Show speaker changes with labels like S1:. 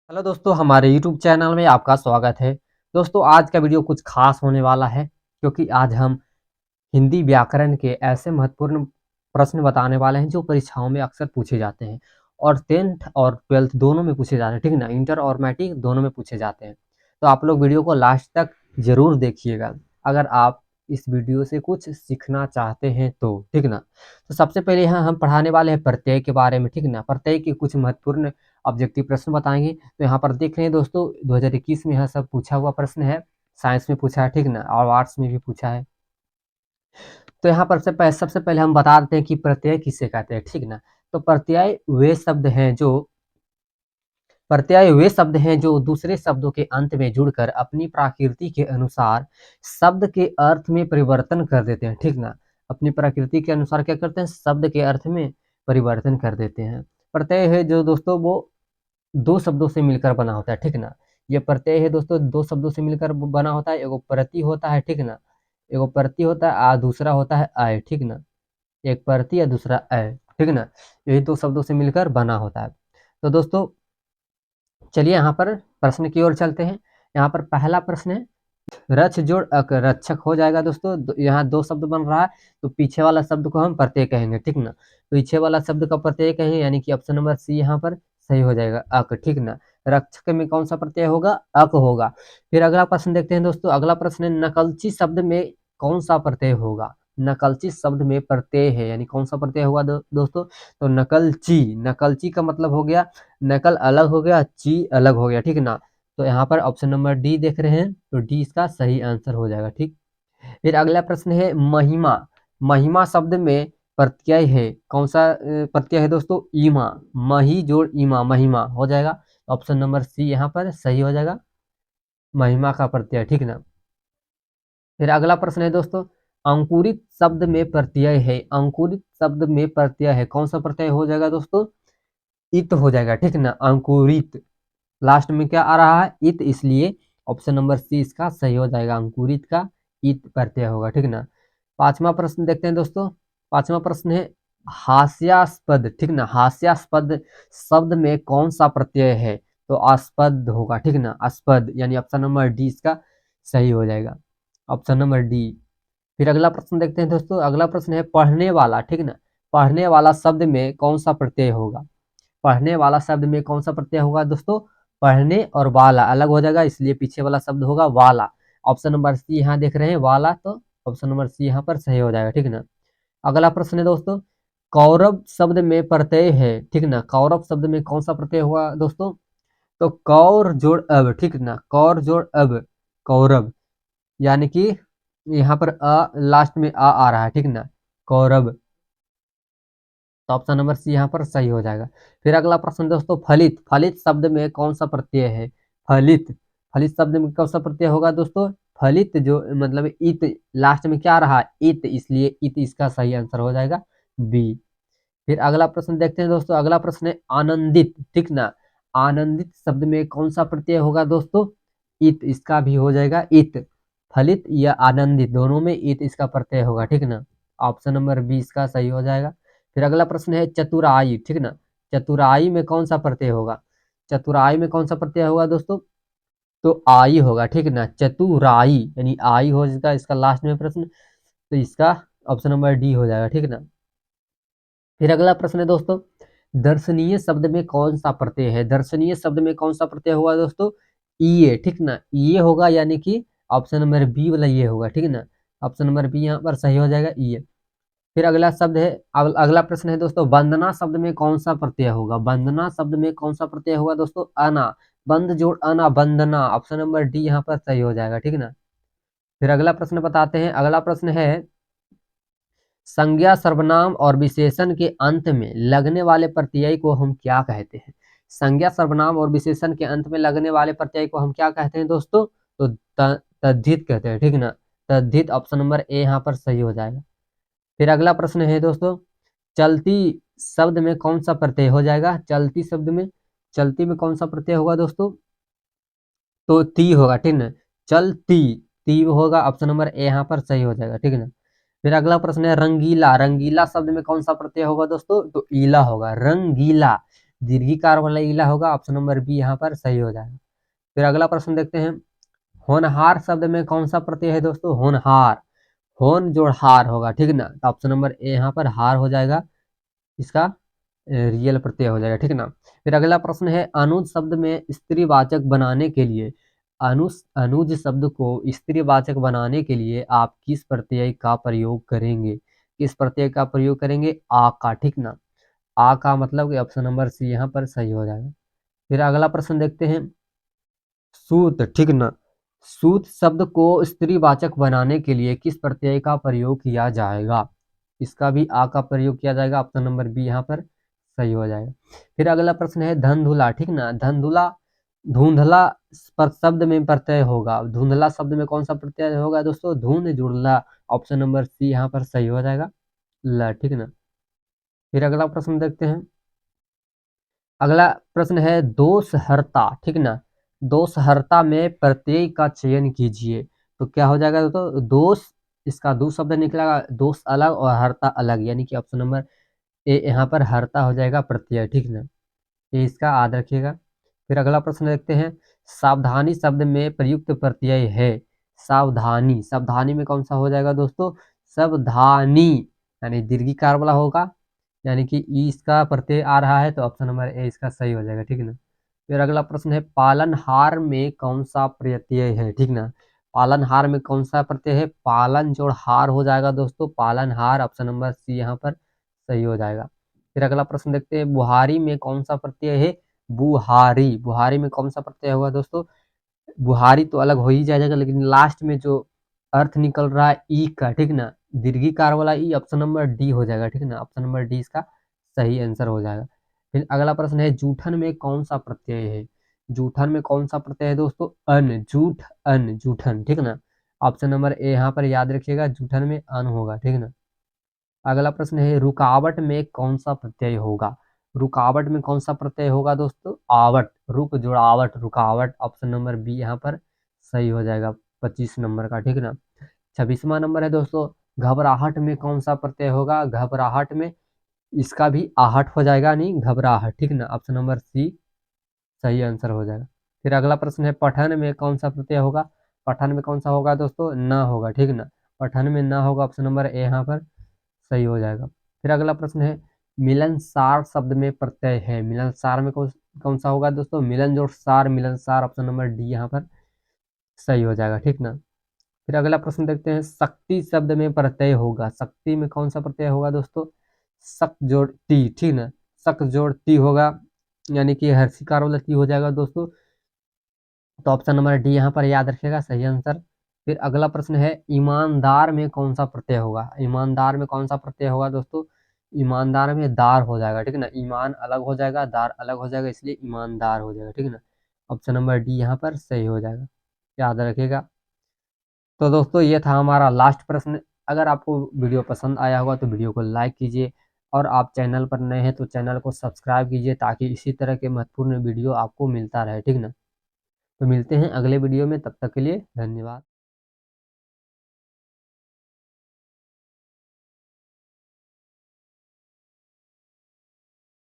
S1: Hello दोस्तों, हमारे YouTube channel में आपका स्वागत है। दोस्तों, आज का वीडियो कुछ खास होने वाला है क्योंकि आज हम हिंदी व्याकरण के ऐसे महत्वपूर्ण प्रश्न बताने वाले हैं जो परीक्षाओं में अक्सर पूछे जाते हैं और 10th और 12th दोनों में पूछे जाते हैं, ठीक ना। इंटर और मैट्रिक दोनों में पूछे जाते हैं। तो आप लोग वीडियो को लास्ट तक जरूर देखिएगा अगर आप इस वीडियो से कुछ सीखना चाहते हैं तो, ठीक ना। तो सबसे पहले यहाँ हम पढ़ाने वाले हैं प्रत्यय के बारे में, ठीक ना। प्रत्यय के कुछ महत्वपूर्ण ऑब्जेक्टिव प्रश्न बताएंगे। तो यहाँ पर देख रहे हैं दोस्तों, 2021 में यह सब पूछा हुआ प्रश्न है। साइंस में पूछा है, ठीक ना, और आर्ट्स में भी पूछा है। तो यहाँ पर सबसे पहले हम बता देते हैं कि प्रत्यय किसे कहते हैं, ठीक ना। तो प्रत्यय वे शब्द हैं जो दूसरे शब्दों के अंत में जुड़कर अपनी प्रकृति के अनुसार शब्द के अर्थ में परिवर्तन कर देते हैं, ठीक ना। अपनी प्रकृति के अनुसार क्या करते हैं, शब्द के अर्थ में परिवर्तन कर देते हैं। प्रत्यय है जो दोस्तों वो दो शब्दों से मिलकर बना होता है, ठीक ना। ये प्रत्यय है दोस्तों दो शब्दों से मिलकर बना होता है। एगो प्रति होता है, ठीक ना। एगो प्रति होता है और दूसरा होता है अय, ठीक ना। एक प्रति या दूसरा अय, ठीक ना। यही दो शब्दों से मिलकर बना होता है। तो दोस्तों चलिए यहाँ पर प्रश्न की ओर चलते हैं। यहाँ पर पहला प्रश्न है, रच जोड़ अक रक्षक हो जाएगा दोस्तों। यहाँ दो शब्द बन रहा है तो पीछे वाला शब्द को हम प्रत्यय कहेंगे, ठीक ना। पीछे वाला शब्द का प्रत्यय कहेंगे यानी कि ऑप्शन नंबर सी यहाँ पर सही हो जाएगा, अक, ठीक ना। रक्षक में कौन सा प्रत्यय होगा, अक होगा। फिर अगला प्रश्न देखते हैं दोस्तों। अगला प्रश्न है, नकलची शब्द में कौन सा प्रत्यय होगा। नकलची शब्द में प्रत्यय है यानी कौन सा प्रत्यय होगा दोस्तों। तो नकलची, नकलची का मतलब हो गया नकल अलग हो गया, ची अलग हो गया, ठीक ना। तो यहाँ पर ऑप्शन नंबर डी देख रहे हैं तो डी इसका सही आंसर हो जाएगा, ठीक। फिर अगला प्रश्न है, महिमा। महिमा शब्द में प्रत्यय है कौन सा प्रत्यय है दोस्तों, ईमा। मही जोड़ ईमा, महिमा हो जाएगा। ऑप्शन नंबर सी यहाँ पर सही हो जाएगा, महिमा का प्रत्यय, ठीक ना। फिर अगला प्रश्न है दोस्तों, अंकुरित शब्द में प्रत्यय है। अंकुरित शब्द में प्रत्यय है कौन सा प्रत्यय हो जाएगा दोस्तों, इत हो जाएगा, ठीक ना। अंकुरित लास्ट में क्या आ रहा है, इत, इसलिए ऑप्शन नंबर सी इसका सही हो जाएगा, अंकुरित का इत प्रत्यय होगा, ठीक ना। पांचवा प्रश्न देखते हैं दोस्तों। पांचवा प्रश्न है, हास्यास्पद, ठीक ना। हास्यास्पद शब्द में कौन सा प्रत्यय है, तो आस्पद होगा, ठीक ना। आस्पद यानी ऑप्शन नंबर डी इसका सही हो जाएगा, ऑप्शन नंबर डी। फिर अगला प्रश्न देखते हैं दोस्तों। अगला प्रश्न है, पढ़ने वाला, ठीक ना। पढ़ने वाला शब्द में कौन सा प्रत्यय होगा। पढ़ने वाला शब्द में कौन सा प्रत्यय होगा दोस्तों, पढ़ने और वाला अलग हो जाएगा, इसलिए पीछे वाला शब्द होगा वाला। ऑप्शन नंबर सी यहाँ देख रहे हैं वाला, तो ऑप्शन नंबर सी यहाँ पर सही हो जाएगा, ठीक ना। अगला प्रश्न है दोस्तों, कौरव शब्द में प्रत्यय है, ठीक ना। कौरव शब्द में कौन सा प्रत्यय हुआ दोस्तों, तो कौर जोड़ अब, ठीक ना। कौर जोड़ अब, कौरव, यानी कि यहाँ पर अ लास्ट में आ रहा है, ठीक ना, कौरव। तो ऑप्शन नंबर सी यहाँ पर सही हो जाएगा। फिर अगला प्रश्न दोस्तों, फलित। फलित शब्द में कौन सा प्रत्यय है, फलित। फलित शब्द में कौन सा प्रत्यय होगा दोस्तों, फलित जो मतलब इत, लास्ट में क्या रहा इत, इसलिए इत इसका सही आंसर हो जाएगा, बी। फिर अगला प्रश्न देखते हैं दोस्तों। अगला प्रश्न है, आनंदित, ठीक ना। आनंदित शब्द में कौन सा प्रत्यय होगा दोस्तों, इत, इसका भी हो जाएगा इत। फलित या आनंदित दोनों में इत इसका प्रत्यय होगा, ठीक ना। ऑप्शन नंबर बी इसका सही हो जाएगा। फिर अगला प्रश्न है, चतुराई, ठीक ना। चतुराई में कौन सा प्रत्यय होगा, चतुराई में कौन सा प्रत्यय होगा दोस्तों, तो आई होगा, ठीक ना। चतुराई यानी आई हो जाएगा इसका लास्ट में प्रश्न, तो इसका ऑप्शन नंबर डी हो जाएगा, ठीक ना। फिर अगला प्रश्न है दोस्तों, दर्शनीय शब्द में कौन सा प्रत्यय है। दर्शनीय शब्द में कौन सा प्रत्यय होगा दोस्तों, ये, ठीक ना। ये होगा यानी कि ऑप्शन नंबर बी वाला ये होगा, ठीक ना। ऑप्शन नंबर बी यहाँ पर सही हो जाएगा, ये। फिर अगला शब्द है, अगला प्रश्न है दोस्तों, वंदना शब्द में कौन सा प्रत्यय होगा। वंदना शब्द में कौन सा प्रत्यय होगा दोस्तों, अना। बंद जोड़ अना, वंदना, ऑप्शन नंबर डी यहाँ पर सही हो जाएगा, ठीक ना। फिर अगला प्रश्न बताते हैं। अगला प्रश्न है, संज्ञा सर्वनाम और विशेषण के अंत में लगने वाले प्रत्यय को हम क्या कहते हैं। संज्ञा सर्वनाम और विशेषण के अंत में लगने वाले प्रत्यय को हम क्या कहते हैं दोस्तों, तो तद्धित कहते हैं, ठीक ना। तद्धित, ऑप्शन नंबर ए यहाँ पर सही हो जाएगा। फिर अगला प्रश्न है दोस्तों, चलती शब्द में कौन सा प्रत्यय हो जाएगा। चलती शब्द में, चलती में कौन सा प्रत्यय होगा दोस्तों, तो ती होगा, ठीक ना। चलती, ती होगा, ऑप्शन नंबर ए यहाँ पर सही हो जाएगा, ठीक ना। फिर अगला प्रश्न है, रंगीला। रंगीला शब्द में कौन सा प्रत्यय होगा दोस्तों, तो ईला होगा, रंगीला। दीर्घिकार वाला इला होगा, ऑप्शन नंबर बी यहाँ पर सही हो जाएगा। फिर अगला प्रश्न देखते हैं, होनहार शब्द में कौन सा प्रत्यय है दोस्तों? होनहार, होन जोड़ हार होगा, ठीक ना, तो ऑप्शन नंबर ए यहाँ पर हार हो जाएगा, इसका रियल प्रत्यय हो जाएगा, ठीक ना। फिर अगला प्रश्न है, अनुज शब्द में स्त्रीवाचक बनाने के लिए, अनुज शब्द को स्त्रीवाचक बनाने के लिए आप किस प्रत्यय का प्रयोग करेंगे? किस प्रत्यय का प्रयोग करेंगे? आ का, ठीक ना। आ का मतलब कि ऑप्शन नंबर सी यहाँ पर सही हो जाएगा। फिर अगला प्रश्न देखते हैं, सूत, ठीक ना, सूत शब्द को स्त्रीवाचक बनाने के लिए किस प्रत्यय का प्रयोग किया जाएगा? इसका भी आ का प्रयोग किया जाएगा, ऑप्शन नंबर बी यहाँ पर सही हो जाएगा। फिर अगला प्रश्न है धनधुला, ठीक ना, धनधुला, धुंधला पर शब्द में प्रत्यय होगा, धुंधला शब्द में कौन सा प्रत्यय होगा दोस्तों? धुंध जुड़ला, ऑप्शन नंबर सी यहाँ पर सही हो जाएगा, ला, ठीक ना। फिर अगला प्रश्न देखते हैं, अगला प्रश्न है दोषहर्ता, ठीक ना, दोषहर्ता में प्रत्यय का चयन कीजिए, तो क्या हो जाएगा दोस्तों? दोष, इसका दो शब्द निकलेगा, दोष अलग और हर्ता अलग, यानी कि ऑप्शन नंबर ए यहाँ पर हर्ता हो जाएगा प्रत्यय, ठीक ना, ये इसका याद रखिएगा। फिर अगला प्रश्न देखते हैं, सावधानी शब्द में प्रयुक्त प्रत्यय है, सावधानी, सावधानी में कौन सा हो जाएगा दोस्तों? सावधानी, यानी दीर्घिकार वाला होगा, यानी कि ई इसका प्रत्यय आ रहा है, तो ऑप्शन नंबर ए इसका सही हो जाएगा, ठीक ना। फिर अगला प्रश्न है, पालनहार में कौन सा प्रत्यय है, ठीक ना, पालनहार में कौन सा प्रत्यय है? पालन जोड़ हार हो जाएगा दोस्तों, पालनहार, ऑप्शन नंबर सी यहाँ पर सही हो जाएगा। फिर अगला प्रश्न देखते हैं, बुहारी में कौन सा प्रत्यय है? बुहारी, बुहारी में कौन सा प्रत्यय होगा दोस्तों? बुहारी तो अलग हो ही जाएगा, लेकिन लास्ट में जो अर्थ निकल रहा है ई का, ठीक ना, दीर्घिकार वाला ई, ऑप्शन नंबर डी हो जाएगा, ठीक ना, ऑप्शन नंबर डी इसका सही आंसर हो जाएगा। फिर अगला प्रश्न है, जूठन में कौन सा प्रत्यय है? जूठन में कौन सा प्रत्यय है दोस्तों? अन, जूठ, अन, जूठन, ठीक ना, ऑप्शन नंबर ए यहाँ पर याद रखिएगा, जूठन में अन होगा, ठीक ना। अगला प्रश्न है, रुकावट में कौन सा प्रत्यय होगा? रुकावट में कौन सा प्रत्यय होगा दोस्तों? आवट, रुक जुड़ावट, रुकावट, ऑप्शन नंबर बी यहाँ पर सही हो जाएगा, 25 नंबर का, ठीक ना। 26वां नंबर है दोस्तों, घबराहट में कौन सा प्रत्यय होगा? घबराहट में, इसका भी आहट हो जाएगा, नहीं घबराहट, ठीक ना, ऑप्शन नंबर सी सही आंसर हो जाएगा। फिर अगला प्रश्न है, पठन में कौन सा प्रत्यय होगा? पठन में कौन सा होगा दोस्तों? ना होगा, ठीक ना, पठन में ना होगा, ऑप्शन नंबर ए यहाँ पर सही हो जाएगा। फिर अगला प्रश्न है, मिलनसार शब्द में प्रत्यय है, मिलनसार में कौन कौन सा होगा दोस्तों? मिलन जोड़ सार, मिलनसार, ऑप्शन नंबर डी यहाँ पर सही हो जाएगा, ठीक ना। फिर अगला प्रश्न देखते हैं, शक्ति शब्द में प्रत्यय होगा, शक्ति में कौन सा प्रत्यय होगा दोस्तों? शक जोड़ टी, ठीक ना, शक जोड़ टी होगा, यानी कि हर्षिकार वाला टी हो जाएगा दोस्तों, तो ऑप्शन नंबर डी यहाँ पर याद रखिएगा, सही आंसर। फिर अगला प्रश्न है, ईमानदार में कौन सा प्रत्यय होगा? ईमानदार में कौन सा प्रत्यय होगा दोस्तों? ईमानदार में दार हो जाएगा, ठीक ना, ईमान अलग हो जाएगा, दार अलग हो जाएगा, इसलिए ईमानदार हो जाएगा, ठीक ना, ऑप्शन नंबर डी यहाँ पर सही हो जाएगा, याद रखिएगा। तो दोस्तों ये था हमारा लास्ट प्रश्न। अगर आपको वीडियो पसंद आया होगा तो वीडियो को लाइक कीजिए, और आप चैनल पर नए हैं तो चैनल को सब्सक्राइब कीजिए, ताकि इसी तरह के महत्वपूर्ण वीडियो आपको मिलता रहे, ठीक ना। तो मिलते हैं अगले वीडियो में, तब तक के लिए धन्यवाद।